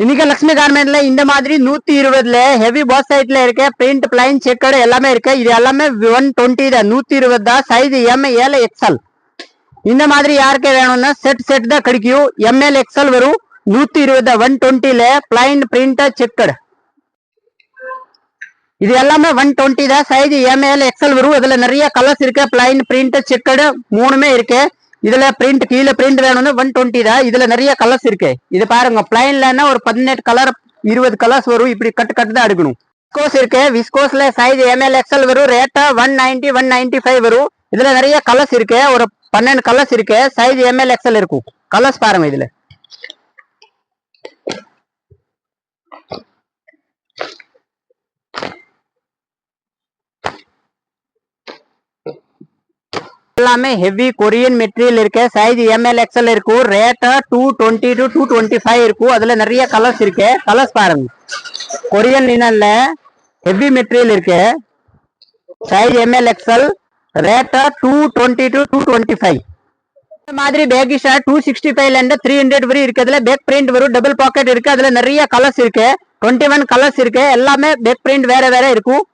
இன்னைக்கு லட்சுமி கார்மெண்ட்ல இந்த மாதிரி 120ல ஹெவி பாஸ் சைட்ல இருக்க பிரிண்ட் பிளைன் செக்கடு எல்லாமே இருக்கு. இது எல்லாமே 120 தான், 120 தான். Size M L XL. இந்த மாதிரி யாருக்கு வேணும்னா செட் தான் கிடைக்கும். எம்எல் எக்ஸ்எல் வரும். 120 தான், 120ல பிளைன் பிரிண்ட் செக்கடு. இது எல்லாமே 120 தான். சைஸ் எம்எல் எக்ஸ்எல் வரும். இதுல நிறைய கலர்ஸ் இருக்கு. பிளைன் பிரிண்ட் செக்கடு மூணுமே இருக்கு. இதுல பிரிண்ட் கீழே பிரிண்ட் வேணும்னு 120 தான். இதுல நிறைய கலர்ஸ் இருக்கு. இது பாருங்க, பிளைன்லன்னா ஒரு 18 கலர் 20 கலர்ஸ் வரும். இப்படி கட்டு தான் எடுக்கணும். விஸ்கோஸ் இருக்கு. விஸ்கோஸ்ல சைஸ் எம்எல் எக்ஸ்எல் வரும். ரேட்டா 190 195 வரும். இதுல நிறைய கலர்ஸ் இருக்கு. ஒரு 12 கலர்ஸ் இருக்கு. சைஸ் எம்எல் எக்ஸ்எல் இருக்கும். கலர்ஸ் பாருங்க. இதுல எல்லாமே ஹெவி கொரியன் மெட்டீரியல் இருக்கு. சைஸ் எம்எல் எக்ஸ்எல் இருக்கும். ரேட்டா 220 to 225 இருக்கும். அதுல நிறைய கலர்ஸ் இருக்கு. கலர்ஸ் பாருங்க. கொரியன் லினன்ல ஹெவி மெட்டீரியல் இருக்கு. Size M L XL. ரேட்டா 220 to 225. இந்த மாதிரி பேகி ஷர்ட் 265ல இருந்து 300 வரை இருக்கு. அதுல பேக் பிரிண்ட் வரும். டபுள் பாக்கெட் இருக்கு. அதுல நிறைய கலர்ஸ் இருக்கு. 21 கலர்ஸ் இருக்கு. எல்லாமே பேக் பிரிண்ட் வேற வேற இருக்கும்.